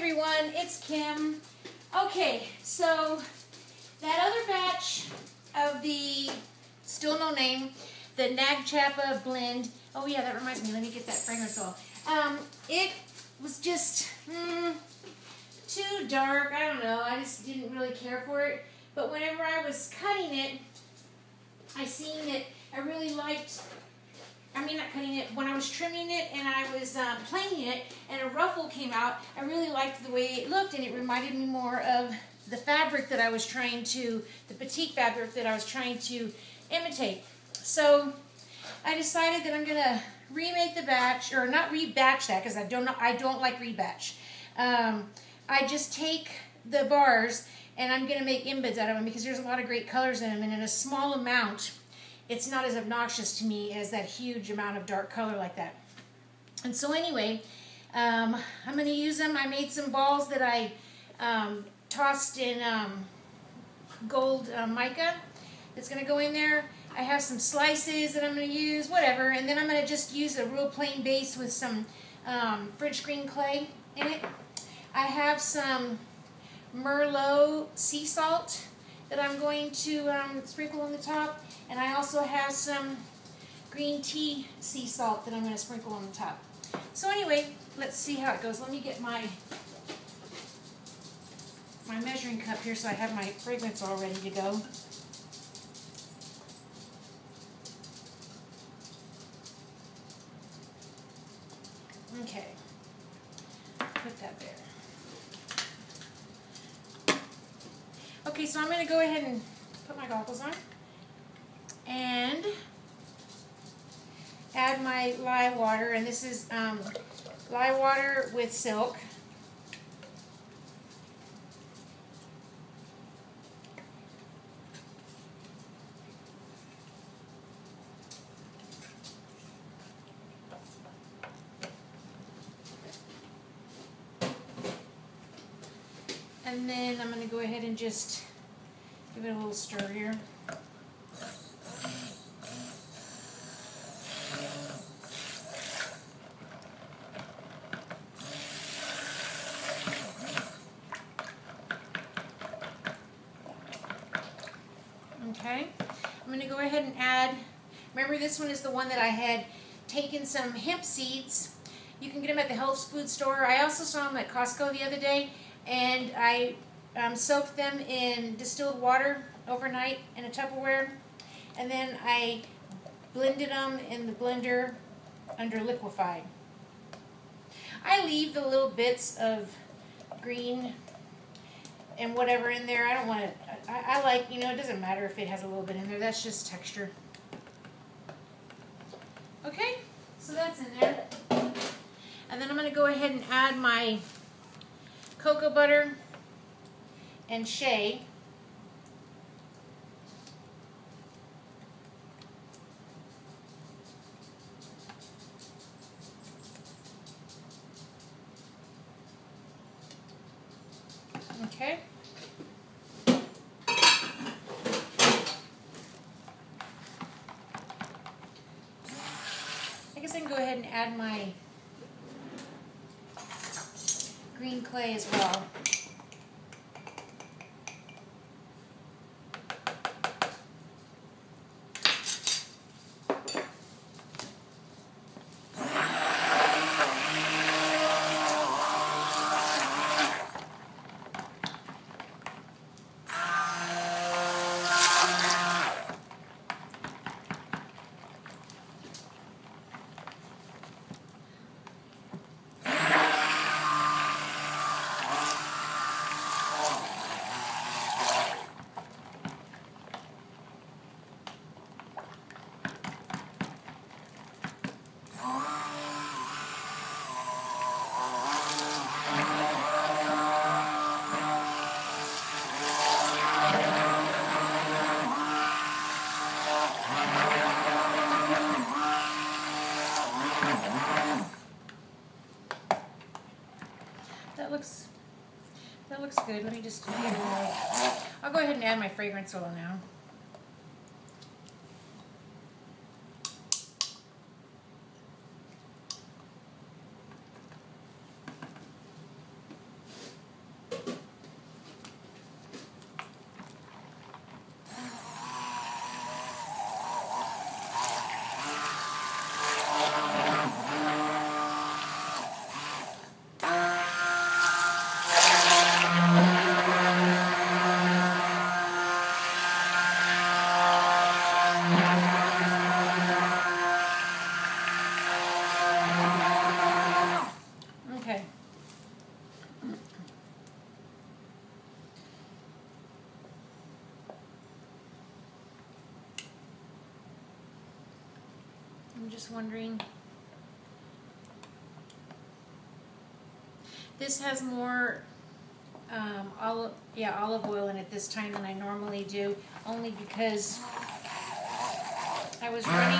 everyone, it's Kim. Okay, so that other batch of the, still no name, the Nag Champa blend. Oh yeah, that reminds me, let me get that fragrance oil. It was just too dark, I don't know, I just didn't really care for it. But whenever I was cutting it, I seen that I really liked, I mean not cutting it, when I was trimming it and I was planing it and a ruffle came out, I really liked the way it looked, and it reminded me more of the fabric that I was trying to, the batik fabric that I was trying to imitate. So I decided that I'm going to remake the batch, or not rebatch that because I don't like rebatch. I just take the bars and I'm going to make embeds out of them because there's a lot of great colors in them, and in a small amount it's not as obnoxious to me as that huge amount of dark color like that. And so anyway, I'm going to use them. I made some balls that I tossed in gold mica that's going to go in there. I have some slices that I'm going to use, whatever, and then I'm going to just use a real plain base with some French green clay in it. I have some Merlot sea salt that I'm going to sprinkle on the top, and I also have some green tea sea salt that I'm going to sprinkle on the top. So anyway, let's see how it goes. Let me get my measuring cup here so I have my fragrance all ready to go. Okay, put that there. Okay, so I'm going to go ahead and put my goggles on and add my lye water, and this is lye water with silk. And then I'm going to go ahead and just give it a little stir here. Okay, I'm going to go ahead and add, remember this one is the one that I had taken some hemp seeds. You can get them at the health food store. I also saw them at Costco the other day, and I soaked them in distilled water overnight in a Tupperware, and then I blended them in the blender under liquefied. I leave the little bits of green and whatever in there. I don't want it. I like, you know, it doesn't matter if it has a little bit in there. That's just texture. Okay, so that's in there. And then I'm going to go ahead and add my cocoa butter and shea. Okay. I guess I can go ahead and add my green clay as well. That looks good. Let me just, I'll go ahead and add my fragrance oil now. just wondering. This has more olive oil in it this time than I normally do, only because I was running.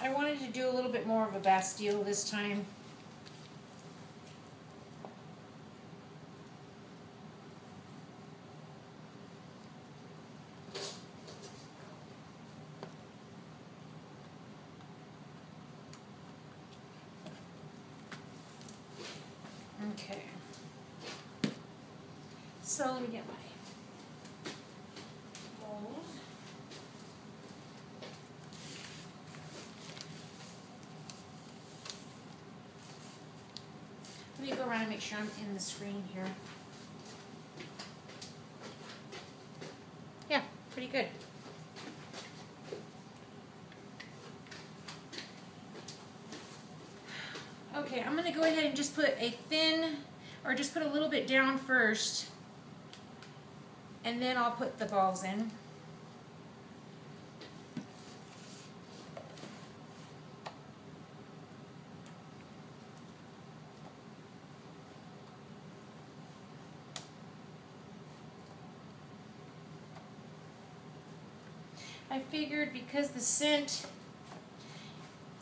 I wanted to do a little bit more of a Bastille this time. Okay, so let me get my mold. Let me go around and make sure I'm in the screen here. Yeah, pretty good. Okay, I'm going to go ahead and just put a thin, or just put a little bit down first, and then I'll put the balls in. I figured because the scent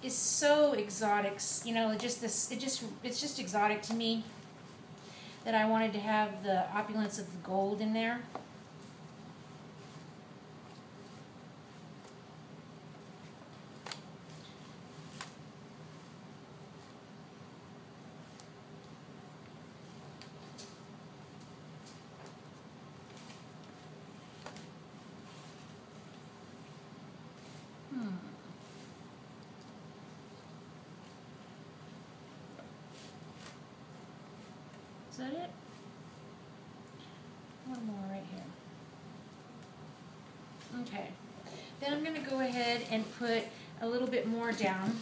is so exotic, you know, it's just exotic to me, that I wanted to have the opulence of the gold in there. Is that it? One more right here. Okay. Then I'm going to go ahead and put a little bit more down.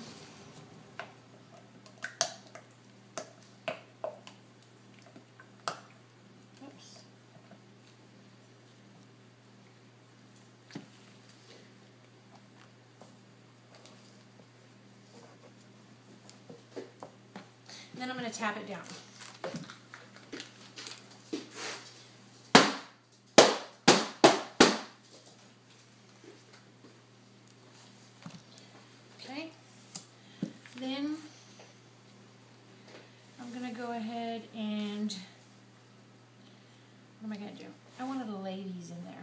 Oops. Then I'm going to tap it down. Okay, then I'm going to go ahead and, what am I going to do? I wanted the ladies in there.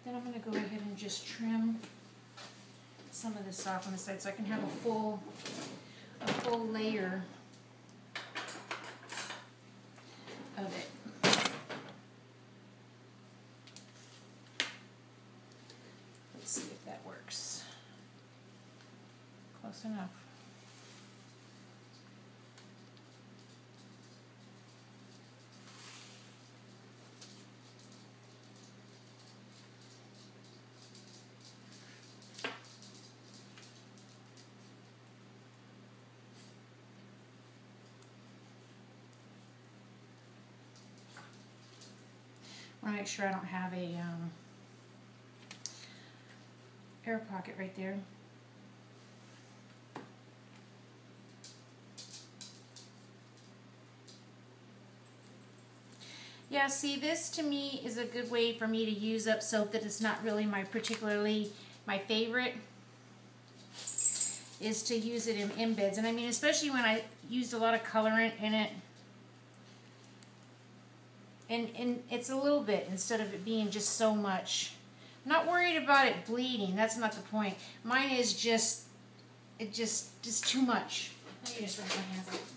Then I'm going to go ahead and just trim some of this off on the side so I can have a full layer of it. Let's see if that works. Close enough. I want to make sure I don't have a air pocket right there. Yeah, see, this to me is a good way for me to use up soap that is not really my favorite, is to use it in embeds. And I mean, especially when I used a lot of colorant in it. And it's a little bit instead of it being just so much. I'm not worried about it bleeding. That's not the point. Mine is just too much. Let me just rinse my hands off.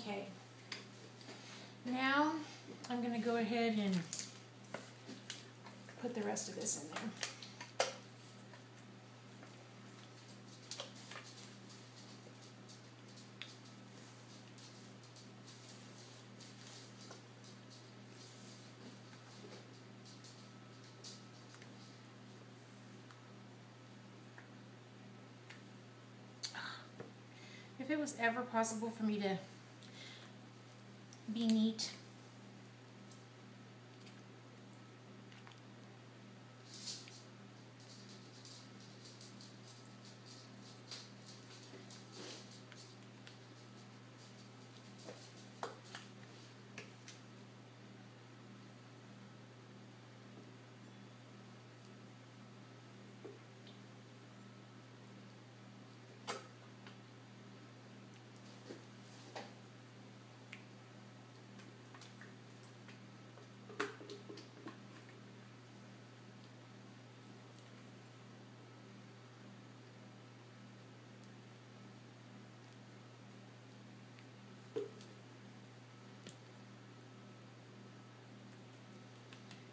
Okay. Now I'm going to go ahead and put the rest of this in there. If it was ever possible for me to be neat,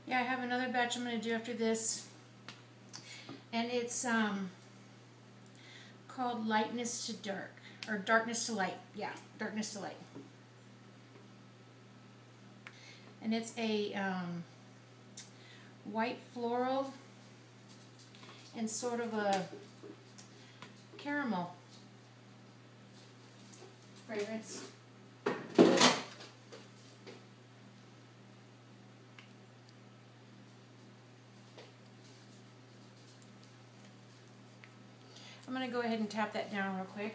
yeah, I have another batch I'm going to do after this, and it's called Lightness to Dark, or Darkness to Light. Yeah, Darkness to Light. And it's a white floral and sort of a caramel fragrance. I'm going to go ahead and tap that down real quick.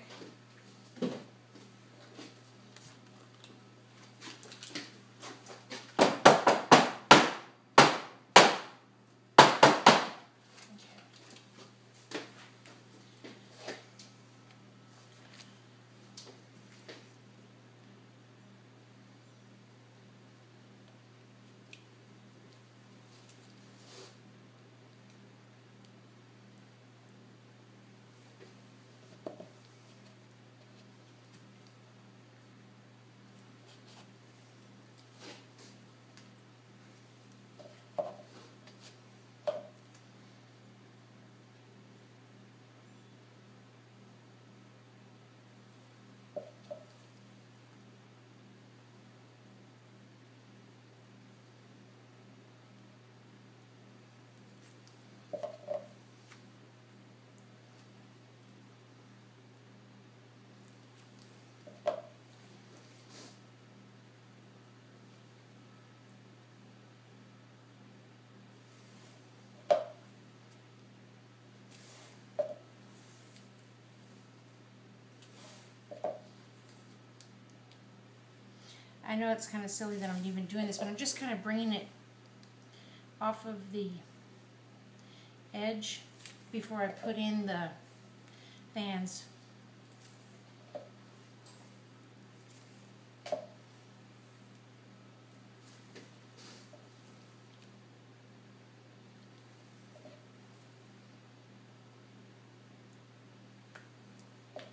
I know it's kind of silly that I'm even doing this, but I'm just kind of bringing it off of the edge before I put in the fans.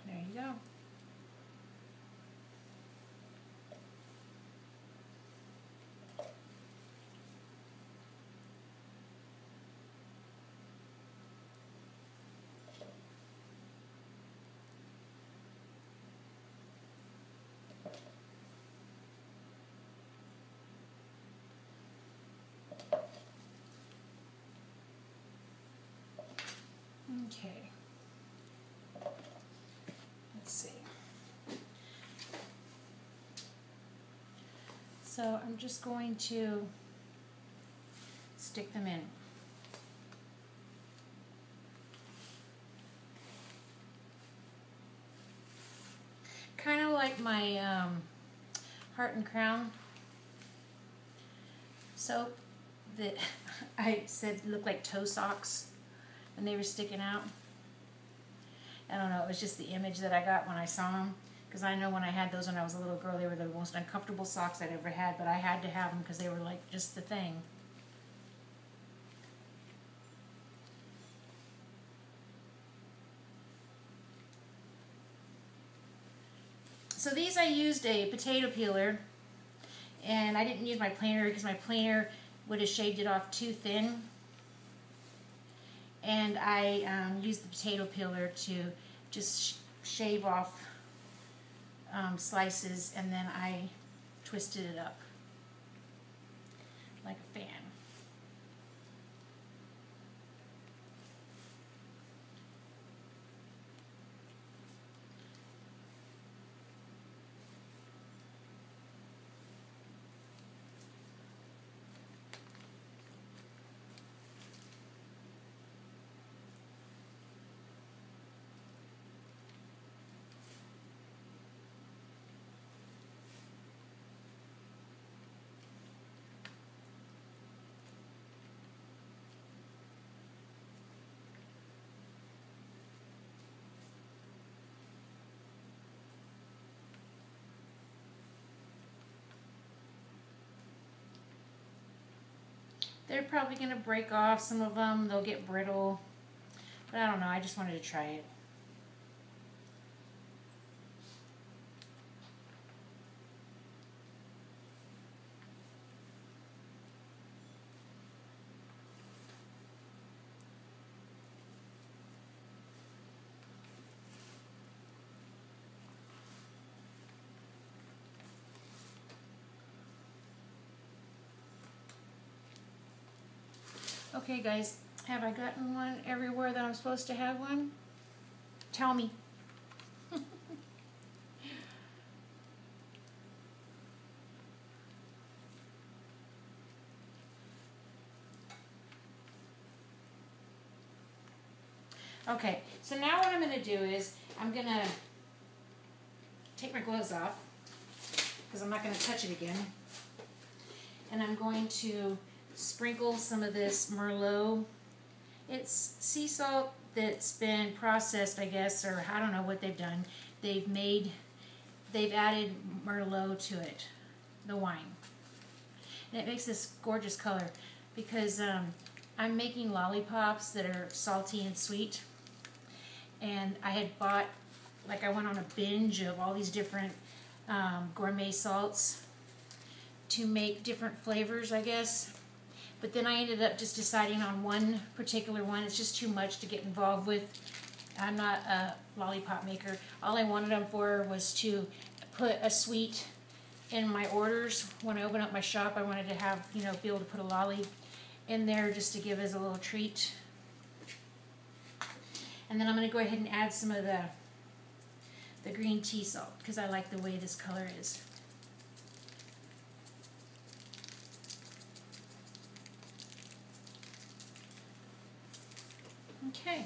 There you go. Okay. Let's see. So I'm just going to stick them in. Kind of like my Heart and Crown soap that I said looked like toe socks when they were sticking out. I don't know, it was just the image that I got when I saw them. Because I know when I had those when I was a little girl, they were the most uncomfortable socks I'd ever had, but I had to have them because they were like just the thing. So these I used a potato peeler, and I didn't use my planer because my planer would have shaved it off too thin. And I used the potato peeler to just shave off slices, and then I twisted it up like a fan. They're probably going to break off, some of them. They'll get brittle. But I don't know. I just wanted to try it. Okay guys, have I gotten one everywhere that I'm supposed to have one? Tell me. Okay, so now what I'm going to do is I'm going to take my gloves off because I'm not going to touch it again. And I'm going to sprinkle some of this Merlot. It's sea salt that's been processed, I guess, or I don't know what they've done. They've added Merlot to it, the wine. And it makes this gorgeous color because I'm making lollipops that are salty and sweet. And I had bought, like I went on a binge of all these different gourmet salts to make different flavors, I guess. But then I ended up just deciding on one particular one. It's just too much to get involved with. I'm not a lollipop maker. All I wanted them for was to put a sweet in my orders. When I open up my shop, I wanted to have, you know, be able to put a lolly in there just to give as a little treat. And then I'm going to go ahead and add some of the green tea salt because I like the way this color is. Okay,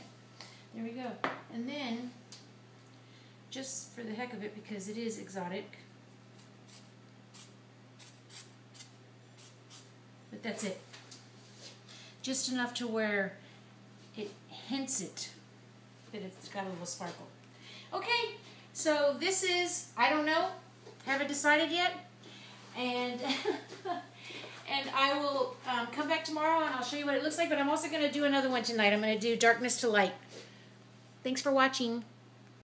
there we go. And then, just for the heck of it, because it is exotic, but that's it. Just enough to where it hints it that it's got a little sparkle. Okay, so this is, I don't know, haven't decided yet, and and I will come back tomorrow and I'll show you what it looks like, but I'm also going to do another one tonight. I'm going to do Darkness to Light. Thanks for watching.